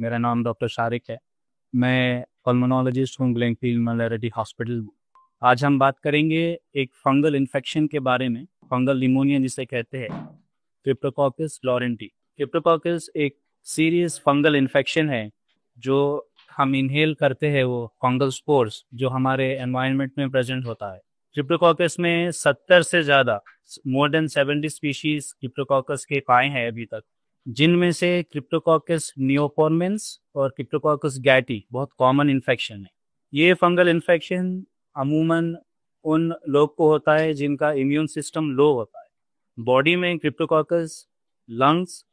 मेरा नाम डॉक्टर शारिक है। मैं पल्मोनोलॉजिस्ट हूँ ग्लेनफील्ड मलैरिटी हॉस्पिटल। आज हम बात करेंगे एक फंगल इन्फेक्शन के बारे में, फंगल निमोनिया जिसे कहते हैं, क्रिप्टोकोकस लोरेंटी। क्रिप्टोकोकस एक सीरियस फंगल इन्फेक्शन है जो हम इनहेल करते हैं, वो फंगल स्पोर्स जो हमारे एनवायरनमेंट में प्रेजेंट होता है। क्रिप्टोकोकस में 70 से ज़्यादा, मोर देन 70 स्पीशीज क्रिप्टोकोकस के पाए हैं अभी तक, जिनमें से क्रिप्टोकोकस नियोफॉर्मेंस और क्रिप्टोकोकस गैटी बहुत कॉमन इन्फेक्शन है। ये फंगल इन्फेक्शन अमूमन उन लोग को होता है जिनका इम्यून सिस्टम लो होता है। बॉडी में क्रिप्टोकोकस लंग्स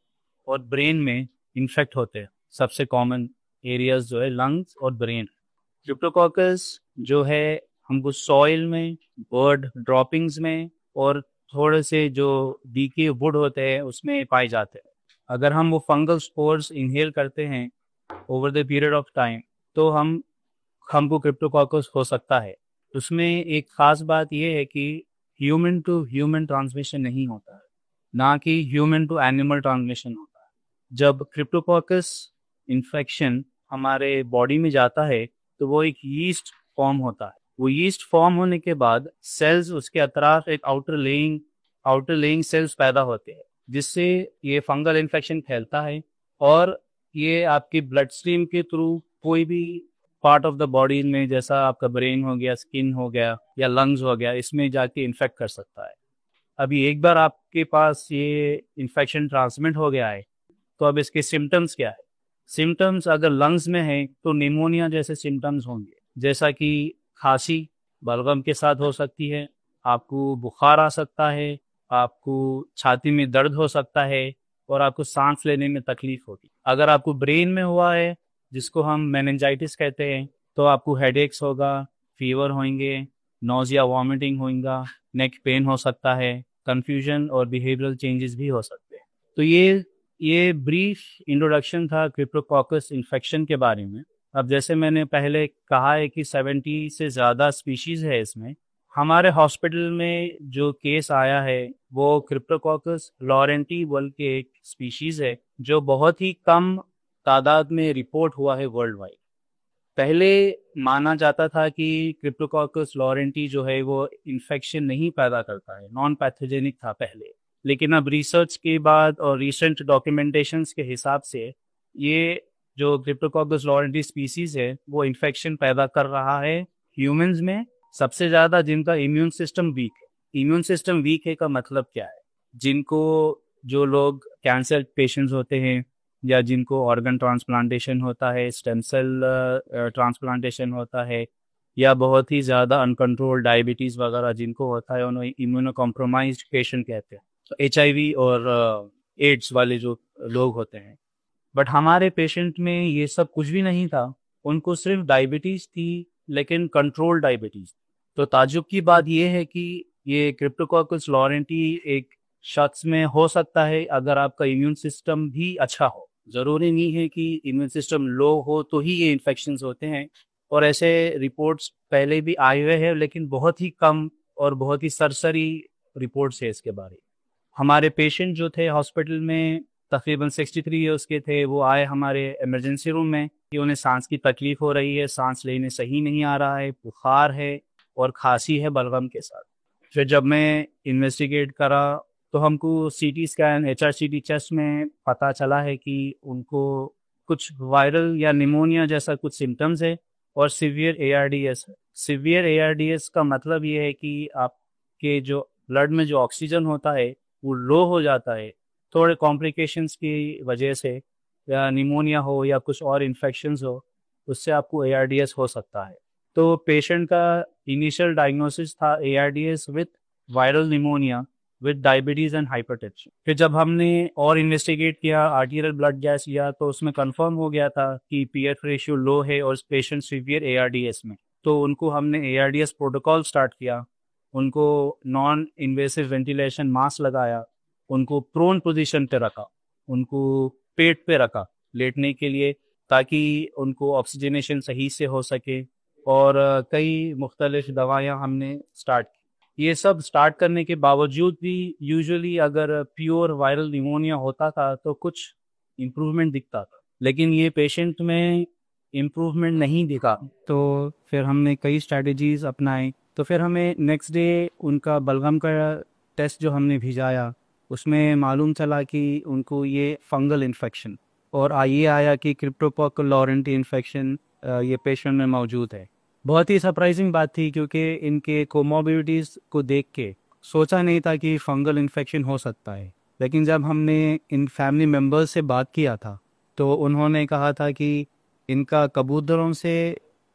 और ब्रेन में इन्फेक्ट होते हैं। सबसे कॉमन एरियाज जो है लंग्स और ब्रेन। क्रिप्टोकोकस जो है हमको सॉइल में, बर्ड ड्रॉपिंग्स में और थोड़े से जो डीके वुड होते हैं उसमें पाए जाते हैं। अगर हम वो फंगल स्पोर्स इनहेल करते हैं over the period of time तो हमको क्रिप्टोकोकस हो सकता है। उसमें एक खास बात यह है कि ह्यूमन टू ह्यूमन ट्रांसमिशन नहीं होता है, ना कि ह्यूमन टू एनिमल ट्रांसमिशन होता है। जब क्रिप्टोकोकस इन्फेक्शन हमारे बॉडी में जाता है तो वो एक यीस्ट फॉर्म होता है। वो यीस्ट फॉर्म होने के बाद सेल्स उसके अतराफ एक आउटर लेइंग सेल्स पैदा होते हैं, जिससे ये फंगल इन्फेक्शन फैलता है और ये आपकी ब्लड स्ट्रीम के थ्रू कोई भी पार्ट ऑफ द बॉडी में, जैसा आपका ब्रेन हो गया, स्किन हो गया या लंग्स हो गया, इसमें जाके इन्फेक्ट कर सकता है। अभी एक बार आपके पास ये इन्फेक्शन ट्रांसमिट हो गया है तो अब इसके सिम्टम्स क्या है? सिम्टम्स अगर लंग्स में है तो निमोनिया जैसे सिम्टम्स होंगे, जैसा कि खांसी बलगम के साथ हो सकती है, आपको बुखार आ सकता है, आपको छाती में दर्द हो सकता है और आपको सांस लेने में तकलीफ होगी। अगर आपको ब्रेन में हुआ है, जिसको हम मेनिंजाइटिस कहते हैं, तो आपको हेडेक्स होगा, फीवर होंगे, नोजिया वॉमिटिंग होगा, नेक पेन हो सकता है, कंफ्यूजन और बिहेवियरल चेंजेस भी हो सकते हैं। तो ये ब्रीफ इंट्रोडक्शन था क्रिप्टोकोकस इन्फेक्शन के बारे में। अब जैसे मैंने पहले कहा है कि 70 से ज़्यादा स्पीशीज़ है इसमें। हमारे हॉस्पिटल में जो केस आया है वो क्रिप्टोकोकस लोरेंटी बोल के एक स्पीशीज़ है जो बहुत ही कम तादाद में रिपोर्ट हुआ है वर्ल्ड वाइड। पहले माना जाता था कि क्रिप्टोकोकस लोरेंटी जो है वो इन्फेक्शन नहीं पैदा करता है, नॉन पैथोजेनिक था पहले। लेकिन अब रिसर्च के बाद और रिसेंट डॉक्यूमेंटेशंस के हिसाब से ये जो क्रिप्टोकोकस लोरेंटी स्पीसीज है वो इन्फेक्शन पैदा कर रहा है ह्यूमंस में, सबसे ज़्यादा जिनका इम्यून सिस्टम वीक है। इम्यून सिस्टम वीक है का मतलब क्या है? जिनको, जो लोग कैंसर पेशेंट्स होते हैं या जिनको ऑर्गन ट्रांसप्लांटेशन होता है, स्टेम सेल ट्रांसप्लांटेशन होता है, या बहुत ही ज़्यादा अनकंट्रोल डायबिटीज़ वगैरह जिनको होता है, उन्हें इम्यूनो कॉम्प्रोमाइज्ड पेशेंट कहते हैं। तो HIV और एड्स वाले जो लोग होते हैं। बट हमारे पेशेंट में ये सब कुछ भी नहीं था, उनको सिर्फ डायबिटीज़ थी, लेकिन कंट्रोल डायबिटीज़। तो ताज्जुब की बात यह है कि ये क्रिप्टोकोकस लोरेंटी एक शख्स में हो सकता है अगर आपका इम्यून सिस्टम भी अच्छा हो। ज़रूरी नहीं है कि इम्यून सिस्टम लो हो तो ही ये इन्फेक्शंस होते हैं, और ऐसे रिपोर्ट्स पहले भी आए हुए हैं, लेकिन बहुत ही कम और बहुत ही सरसरी रिपोर्ट्स है इसके बारे में। हमारे पेशेंट जो थे हॉस्पिटल में तकरीबन 63 ईयर्स के थे, वो आए हमारे इमरजेंसी रूम में कि उन्हें सांस की तकलीफ हो रही है, सांस लेने सही नहीं आ रहा है, बुखार है और खांसी है बलगम के साथ। फिर जब मैं इन्वेस्टिगेट करा तो हमको CT स्कैन, HRCT चेस्ट में पता चला है कि उनको कुछ वायरल या निमोनिया जैसा कुछ सिम्टम्स है और सीवियर ARDS है। सीवियर ARDS का मतलब ये है कि आपके जो ब्लड में जो ऑक्सीजन होता है वो लो हो जाता है, थोड़े कॉम्प्लिकेशंस की वजह से, या निमोनिया हो या कुछ और इन्फेक्शंस हो, उससे आपको ARDS हो सकता है। तो पेशेंट का इनिशियल डायग्नोसिस था ARDS with viral pneumonia with diabetes and hypertension. फिर जब हमने और इन्वेस्टिगेट किया, आर्टीरियल ब्लड गैस लिया, तो उसमें कंफर्म हो गया था कि पीएफ रेशियो लो है और पेशेंट सीवियर ARDS में। तो उनको हमने ARDS प्रोटोकॉल स्टार्ट किया, उनको नॉन इन्वेसिव वेंटिलेशन मास्क लगाया, उनको प्रोन पोजीशन पे रखा, उनको पेट पे रखा लेटने के लिए, ताकि उनको ऑक्सीजनेशन सही से हो सके, और कई मुख्तलिफ दवाइयाँ हमने स्टार्ट की। ये सब स्टार्ट करने के बावजूद भी यूजुअली अगर प्योर वायरल निमोनिया होता था तो कुछ इम्प्रूवमेंट दिखता था, लेकिन ये पेशेंट में इम्प्रूवमेंट नहीं दिखा। तो फिर हमने कई स्ट्रैटेजीज़ अपनाई। तो फिर हमें नेक्स्ट डे उनका बलगम का टेस्ट जो हमने भिजाया, उसमें मालूम चला कि उनको ये फंगल इन्फेक्शन और ये आया कि क्रिप्टोकोकल लॉरेंटी इन्फेक्शन ये पेशेंट में मौजूद है। बहुत ही सरप्राइजिंग बात थी, क्योंकि इनके कोमोबिडिटीज़ को देख के सोचा नहीं था कि फंगल इन्फेक्शन हो सकता है। लेकिन जब हमने इन फैमिली मेम्बर्स से बात किया था, तो उन्होंने कहा था कि इनका कबूतरों से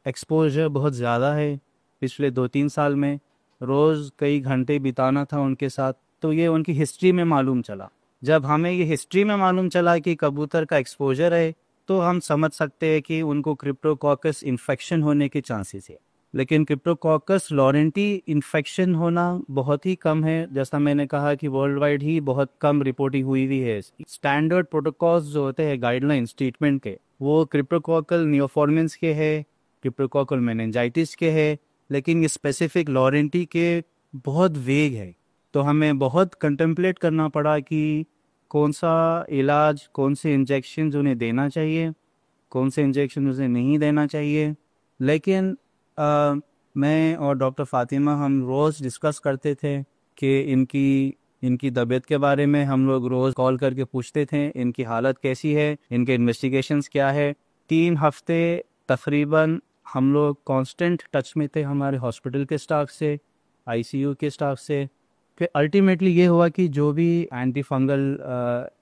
एक्सपोजर बहुत ज़्यादा है। पिछले 2-3 साल में रोज़ कई घंटे बिताना था उनके साथ। तो ये उनकी हिस्ट्री में मालूम चला। जब हमें ये हिस्ट्री में मालूम चला कि कबूतर का एक्सपोजर है, तो हम समझ सकते हैं कि उनको क्रिप्टोकोकस इन्फेक्शन होने के चांसेस है। लेकिन क्रिप्टोकोकस लॉरेंटी इन्फेक्शन होना बहुत ही कम है। जैसा मैंने कहा कि वर्ल्ड वाइड ही बहुत कम रिपोर्टिंग हुई हुई है। स्टैंडर्ड प्रोटोकॉल्स जो होते हैं गाइडलाइंस ट्रीटमेंट के, वो क्रिप्टोकोकल नियोफॉर्मेंस के हैं, क्रिप्टोकोकल मेनिंजाइटिस के हैं, लेकिन ये स्पेसिफिक लॉरेंटी के बहुत वेग है। तो हमें बहुत कंटेम्पलेट करना पड़ा कि कौन सा इलाज, कौन से इंजेक्शन उन्हें देना चाहिए, कौन से इंजेक्शन उसे नहीं देना चाहिए। लेकिन मैं और डॉक्टर फ़ातिमा हम रोज़ डिस्कस करते थे कि इनकी तबीयत के बारे में हम लोग रोज़ कॉल करके पूछते थे इनकी हालत कैसी है, इनके इन्वेस्टिगेशंस क्या है। 3 हफ्ते तकरीबन हम लोग कांस्टेंट टच में थे हमारे हॉस्पिटल के स्टाफ से, आईसीयू के स्टाफ से। फिर अल्टीमेटली ये हुआ कि जो भी एंटी फंगल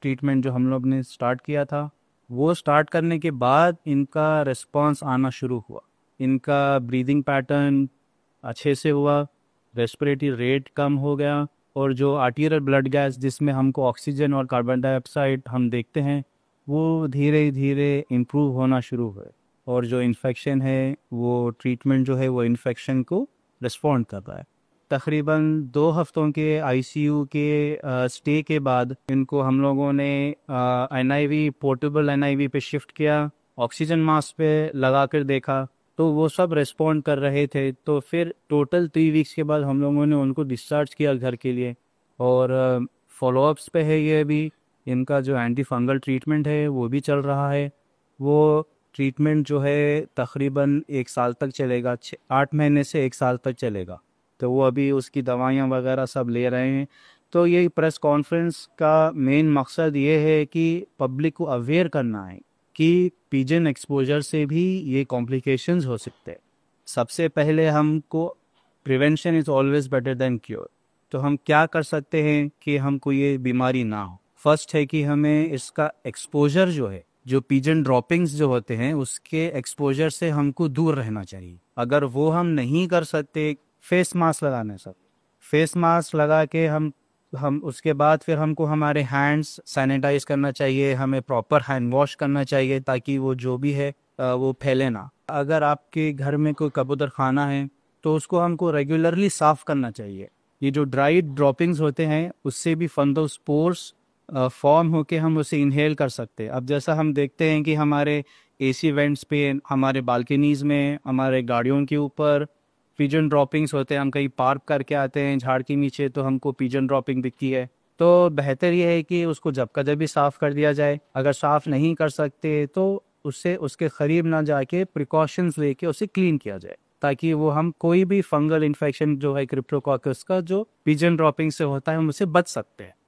ट्रीटमेंट जो हम लोग ने स्टार्ट किया था, वो स्टार्ट करने के बाद इनका रिस्पांस आना शुरू हुआ। इनका ब्रीदिंग पैटर्न अच्छे से हुआ, रेस्पिरेटरी रेट कम हो गया, और जो आर्टीरियल ब्लड गैस जिसमें हमको ऑक्सीजन और कार्बन डाइऑक्साइड हम देखते हैं, वो धीरे धीरे इम्प्रूव होना शुरू हुए। और जो इन्फेक्शन है, वो ट्रीटमेंट जो है वो इन्फेक्शन को रिस्पॉन्ड कर रहा है। तकरीबन 2 हफ्तों के आईसीयू के स्टे के बाद इनको हम लोगों ने एनआईवी, पोर्टेबल एनआईवी पे शिफ्ट किया, ऑक्सीजन मास्क पे लगा कर देखा, तो वो सब रिस्पॉन्ड कर रहे थे। तो फिर टोटल 3 वीक्स के बाद हम लोगों ने उनको डिस्चार्ज किया घर के लिए। और फॉलोअप्स पे है ये भी। इनका जो एंटी फंगल ट्रीटमेंट है वो भी चल रहा है। वो ट्रीटमेंट जो है तकरीबन 1 साल तक चलेगा, 8 महीने से 1 साल तक चलेगा। तो वो अभी उसकी दवाइयाँ वगैरह सब ले रहे हैं। तो ये प्रेस कॉन्फ्रेंस का मेन मकसद ये है कि पब्लिक को अवेयर करना है कि पिजन एक्सपोजर से भी ये कॉम्प्लिकेशंस हो सकते हैं। सबसे पहले हमको prevention is always better than cure. तो हम क्या कर सकते हैं कि हमको ये बीमारी ना हो? फर्स्ट है कि हमें इसका एक्सपोजर जो है, जो पिजन ड्रॉपिंग्स जो होते हैं, उसके एक्सपोजर से हमको दूर रहना चाहिए। अगर वो हम नहीं कर सकते, फेस मास्क लगाने सब, फेस मास्क लगा के हम उसके बाद फिर हमको हमारे हैंड्स सैनिटाइज करना चाहिए, हमें प्रॉपर हैंड वॉश करना चाहिए ताकि वो जो भी है वो फैले ना। अगर आपके घर में कोई कबूतर खाना है, तो उसको हमको रेगुलरली साफ़ करना चाहिए। ये जो ड्राई ड्रॉपिंग्स होते हैं, उससे भी फंगल स्पोर्स फॉर्म होके हम उसे इनहेल कर सकते हैं। अब जैसा हम देखते हैं कि हमारे एसी वेंट्स पे, हमारे बालकनीज़ में, हमारे गाड़ियों के ऊपर पिजन ड्रॉपिंग्स होते हैं। हम कहीं पार्क करके आते हैं झाड़ के नीचे, तो हमको पिजन ड्रॉपिंग दिखती है। तो बेहतर ये है कि उसको जब का जब भी साफ़ कर दिया जाए। अगर साफ़ नहीं कर सकते तो उससे उसके करीब ना जाके प्रिकॉशंस लेके उसे क्लीन किया जाए, ताकि वो हम कोई भी फंगल इन्फेक्शन जो है क्रिप्टोकोकस का जो पिजन ड्रॉपिंग से होता है, हम उससे बच सकते हैं।